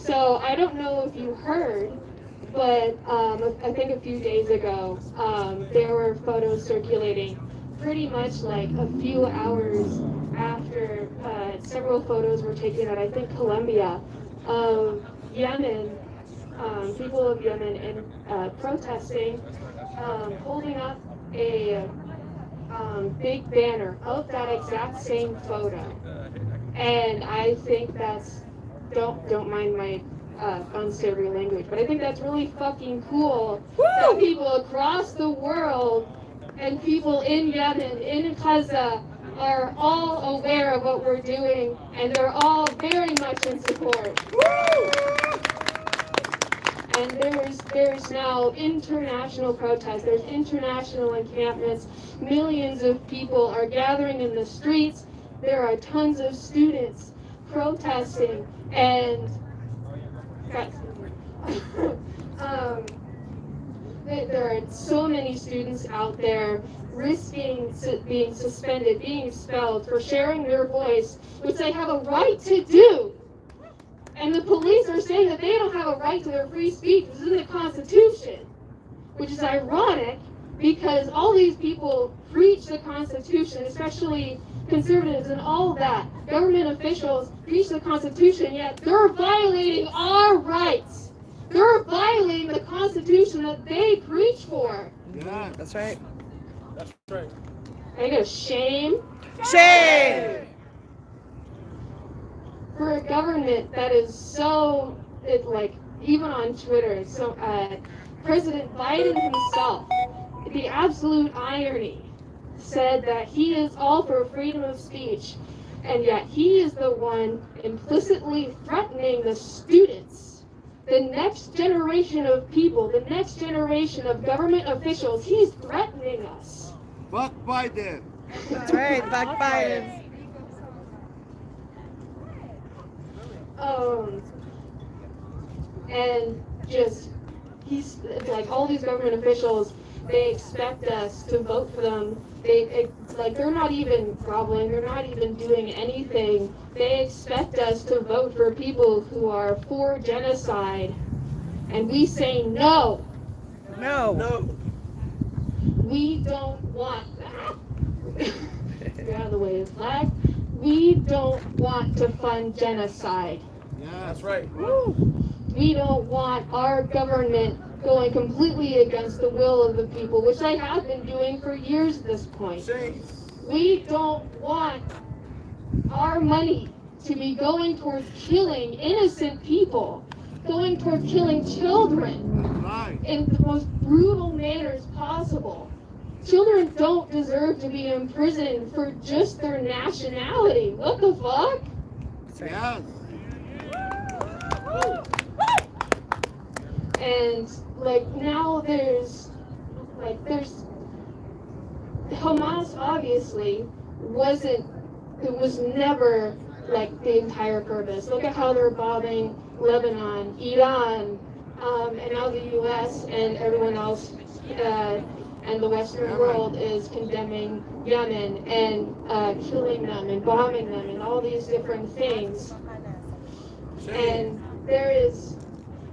So I don't know if you heard, but I think a few days ago, there were photos circulating pretty much like a few hours after several photos were taken at, I think, Colombia, of Yemen, people of Yemen, and protesting, holding up a big banner of that exact same photo. And I think that's, don't mind my unsavory language, but I think that's really fucking cool that people across the world and people in Yemen, in Gaza, are all aware of what we're doing, and they're all very much in support. And there's now international protests, there's international encampments, millions of people are gathering in the streets, there are tons of students protesting, and there are so many students out there risking being suspended, being expelled for sharing their voice, which they have a right to do. And the police are saying that they don't have a right to their free speech, which is in the Constitution, which is ironic because all these people preach the Constitution, especially conservatives and all that. Government officials preach the Constitution, yet they're violating our rights. They're violating the Constitution that they preach for. Yeah, That's right. that's right. I go, shame Shame! for a government that is so, like, even on Twitter, so President Biden himself, the absolute irony, said that he is all for freedom of speech, and yet he is the one implicitly threatening the students, the next generation of people, the next generation of government officials. He's threatening us. Fuck Biden. That's right, Buck Biden. And just, he's like, all these government officials, they expect us to vote for them. They're not even groveling, they're not even doing anything. They expect us to vote for people who are for genocide. And we say no. No. We don't want that. Get out of the way, flag. We don't want to fund genocide. Yeah, That's right. We don't want our government going completely against the will of the people, which they have been doing for years at this point. Shame. We don't want our money to be going towards killing innocent people, going towards killing children that's right. in the most brutal manners possible. Children don't deserve to be imprisoned for just their nationality. What the fuck? Yes. And like now there's Hamas obviously was never like the entire purpose. Look at how they're bombing Lebanon, Iran, and now the U.S. and everyone else and the Western world is condemning Yemen and killing them and bombing them and all these different things. And there is,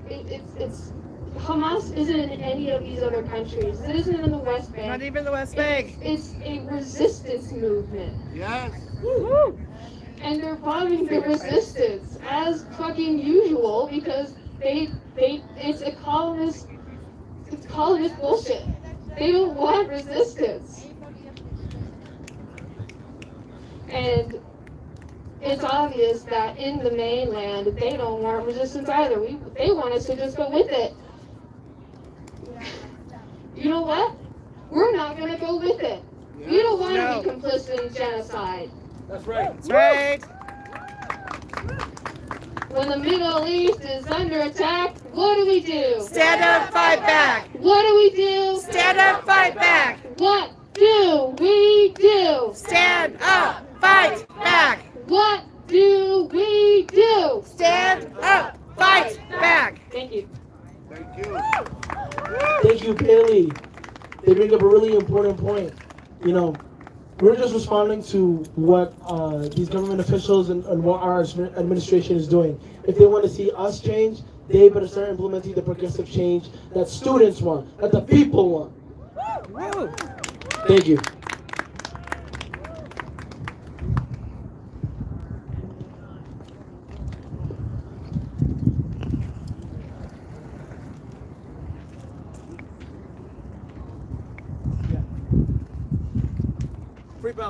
it's Hamas isn't in any of these other countries. It isn't in the West Bank. Not even the West Bank. It's a resistance movement. Yes. And they're bombing the resistance as fucking usual because it's colonist bullshit. They don't want resistance. And it's obvious that in the mainland they don't want resistance either. They want us to just go with it. You know what? We're not going to go with it. We don't want to be complicit in genocide. That's right. That's right. When the Middle East is under attack, what do we do? Stand up, fight back. What do we do? Stand up, fight back. What do we do? Stand up, fight back. What do we do? Stand up, fight back. Thank you. Thank you. Thank you, Bailey. They bring up a really important point. You know, We're just responding to what these government officials and what our administration is doing. If they want to see us change, they better start implementing the progressive change that students want, that the people want. Thank you.